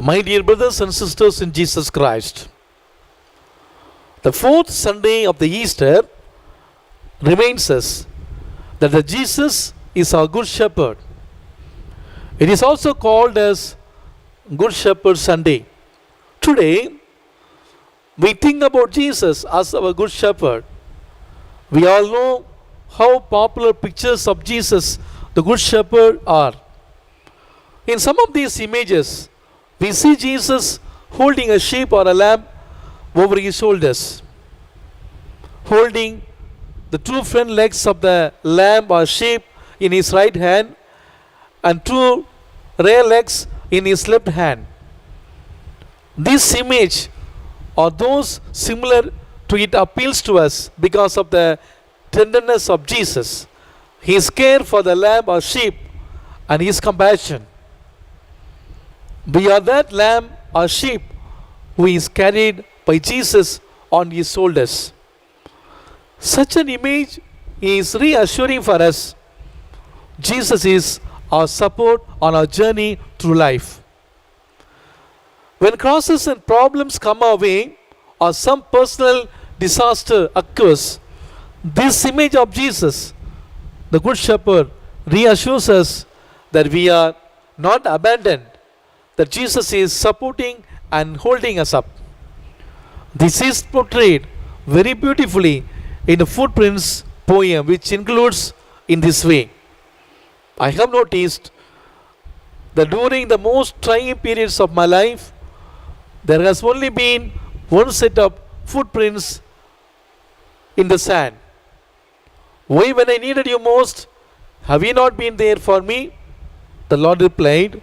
My dear brothers and sisters in Jesus Christ, the fourth Sunday of the Easter reminds us that the Jesus is our Good Shepherd. It is also called as Good Shepherd Sunday. Today, we think about Jesus as our Good Shepherd. We all know how popular pictures of Jesus, the Good Shepherd, are. In some of these images, we see Jesus holding a sheep or a lamb over his shoulders, holding the two front legs of the lamb or sheep in his right hand and two rear legs in his left hand. This image or those similar to it appeals to us because of the tenderness of Jesus, his care for the lamb or sheep, and his compassion. We are that lamb or sheep who is carried by Jesus on his shoulders. Such an image is reassuring for us. Jesus is our support on our journey through life. When crosses and problems come our way or some personal disaster occurs, this image of Jesus, the Good Shepherd, reassures us that we are not abandoned, that Jesus is supporting and holding us up. This is portrayed very beautifully in the Footprints poem, which includes in this way. I have noticed that during the most trying periods of my life, there has only been one set of footprints in the sand. Why, when I needed you most, have you not been there for me? The Lord replied,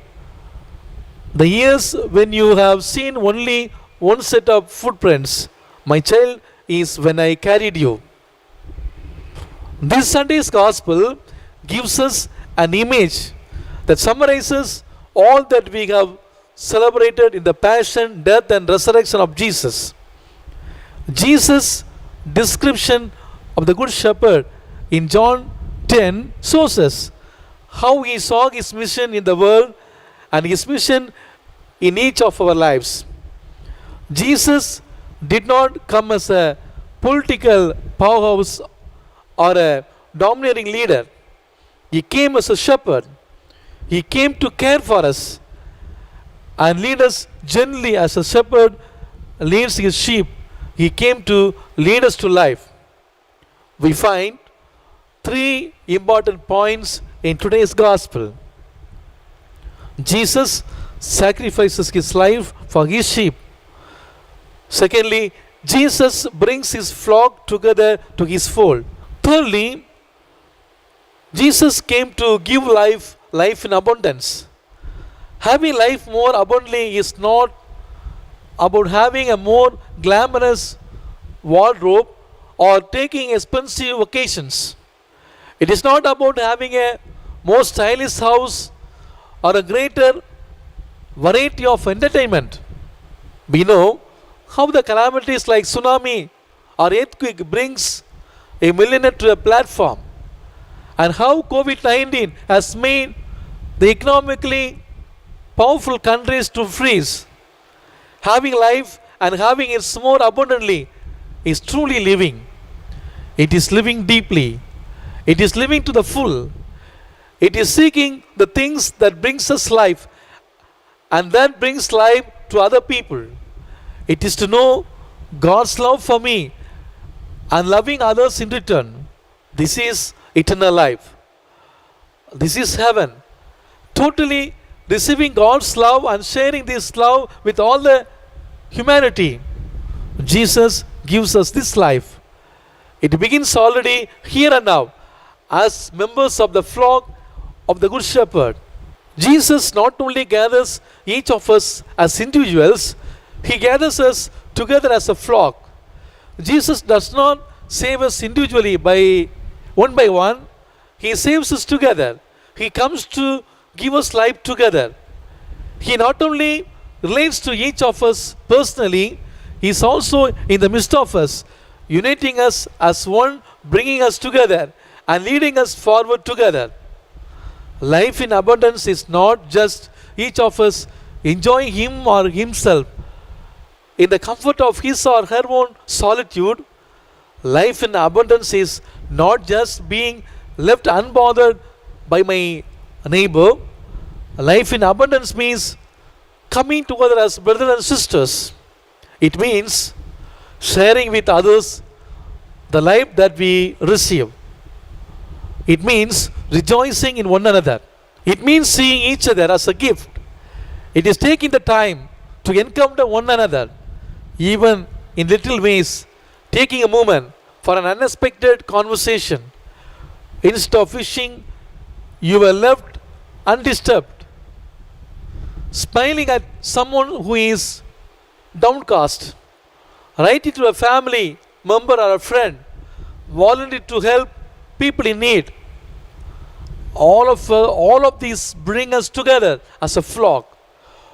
the years when you have seen only one set of footprints, my child, is when I carried you. This Sunday's Gospel gives us an image that summarizes all that we have celebrated in the passion, death, and resurrection of Jesus. Jesus' description of the Good Shepherd in John 10 shows us how he saw his mission in the world and his mission in each of our lives. Jesus did not come as a political powerhouse or a domineering leader. He came as a shepherd. He came to care for us and lead us gently as a shepherd leads his sheep. He came to lead us to life. We find three important points in today's gospel. Jesus sacrifices his life for his sheep. Secondly, Jesus brings his flock together to his fold. Thirdly, Jesus came to give life in abundance. Having life more abundantly is not about having a more glamorous wardrobe or taking expensive vacations. It is not about having a more stylish house or a greater variety of entertainment. We know how the calamities like tsunami or earthquake brings a millionaire to a platform, and how COVID-19 has made the economically powerful countries to freeze. Having life and having it more abundantly is truly living. It is living deeply. It is living to the full. It is seeking the things that brings us life and that brings life to other people. It is to know God's love for me and loving others in return. This is eternal life. This is heaven. Totally receiving God's love and sharing this love with all the humanity. Jesus gives us this life. It begins already here and now as members of the flock of the Good Shepherd. Jesus not only gathers each of us as individuals, he gathers us together as a flock. Jesus does not save us individually by one. He saves us together. He comes to give us life together. He not only relates to each of us personally, he is also in the midst of us, uniting us as one, bringing us together and leading us forward together. Life in abundance is not just each of us enjoying him or himself in the comfort of his or her own solitude. Life in abundance is not just being left unbothered by my neighbor. Life in abundance means coming together as brothers and sisters. It means sharing with others the life that we receive. It means rejoicing in one another. It means seeing each other as a gift. It is taking the time to encounter one another, even in little ways, taking a moment for an unexpected conversation. Instead of wishing you were left undisturbed, smiling at someone who is downcast, writing to a family member or a friend, volunteer to help people in need. All of these bring us together as a flock.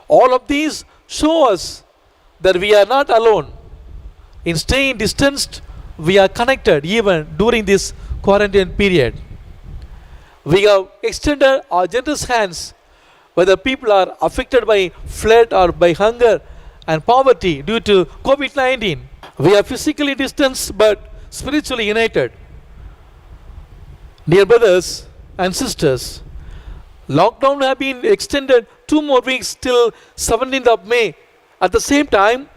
All of these show us that we are not alone. In staying distanced, we are connected even during this quarantine period. We have extended our generous hands whether people are affected by flood or by hunger and poverty due to COVID-19. We are physically distanced but spiritually united. Dear brothers and sisters, lockdown have been extended 2 more weeks till 17th of May. At the same time,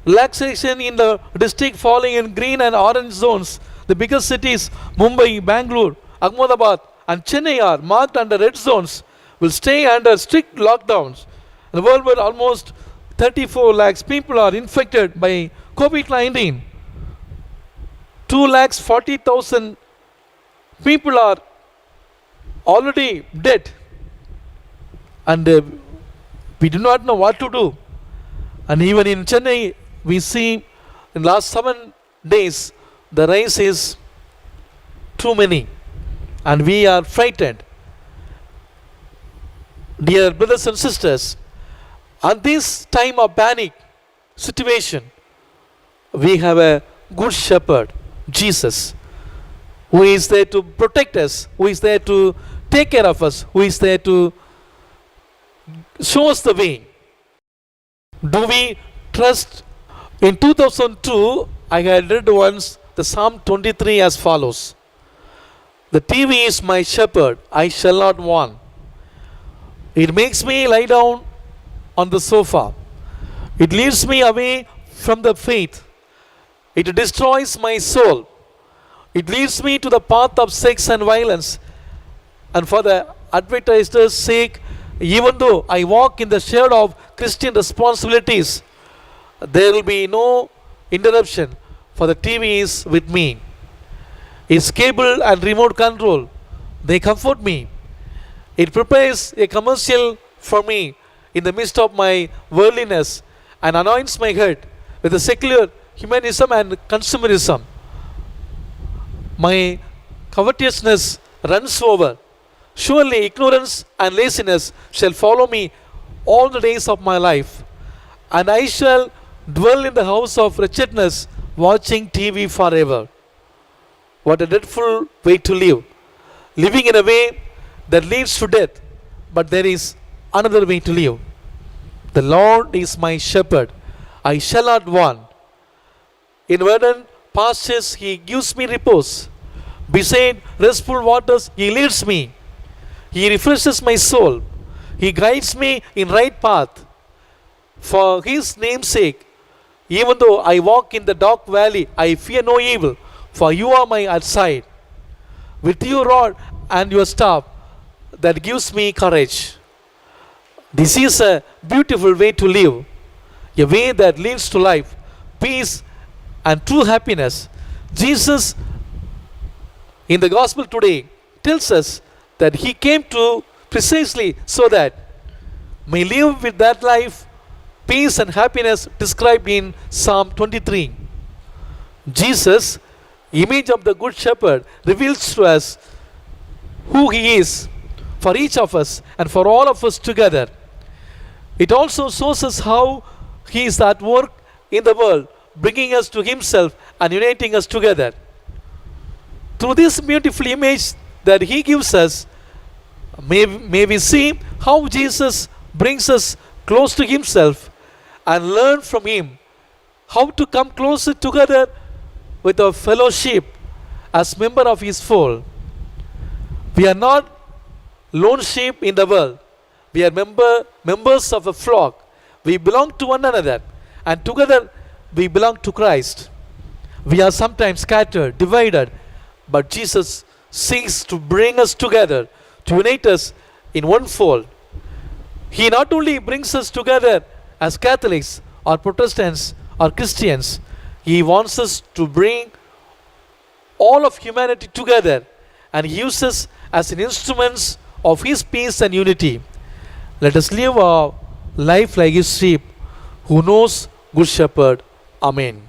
relaxation in the district falling in green and orange zones. The biggest cities, Mumbai, Bangalore, Ahmedabad and Chennai are marked under red zones, will stay under strict lockdowns. In the world where almost 34 lakhs people are infected by COVID-19, 2,40,000 people are already dead, and we do not know what to do. And even in Chennai, we see in last 7 days the rise is too many, and we are frightened. Dear brothers and sisters, at this time of panic situation, we have a good shepherd, Jesus, who is there to protect us, who is there to take care of us, who is there to show us the way. Do we trust? In 2002, I had read once the Psalm 23 as follows: The TV is my shepherd, I shall not want. It makes me lie down on the sofa. It leads me away from the faith. It destroys my soul. It leads me to the path of sex and violence. And for the advertiser's sake, even though I walk in the shade of Christian responsibilities, there will be no interruption, for the TV is with me. Its cable and remote control, they comfort me. It prepares a commercial for me in the midst of my worldliness and anoints my head with the secular humanism and consumerism. My covetousness runs over. Surely ignorance and laziness shall follow me all the days of my life, and I shall dwell in the house of wretchedness, watching TV forever. What a dreadful way to live! Living in a way that leads to death, but there is another way to live. The Lord is my shepherd, I shall not want. In verdant pastures he gives me repose. Beside restful waters he leads me. He refreshes my soul. He guides me in right path. For his name's sake, even though I walk in the dark valley, I fear no evil, for you are my outside. With your rod and your staff, that gives me courage. This is a beautiful way to live, a way that leads to life, peace, and true happiness. Jesus in the gospel today tells us that he came to precisely so that may live with that life, peace and happiness described in Psalm 23. Jesus, image of the good shepherd, reveals to us who he is for each of us and for all of us together. It also shows us how he is at work in the world, bringing us to himself and uniting us together. Through this beautiful image that he gives us, may we see how Jesus brings us close to Himself and learn from Him how to come closer together with our fellowship as member of His fold. We are not lone sheep in the world. We are members of a flock. We belong to one another, and together we belong to Christ. We are sometimes scattered, divided, but Jesus seeks to bring us together, to unite us in one fold. He not only brings us together as Catholics or Protestants or Christians, He wants us to bring all of humanity together and use us as an instruments of His peace and unity. Let us live our life like His sheep who knows Good Shepherd. Amen.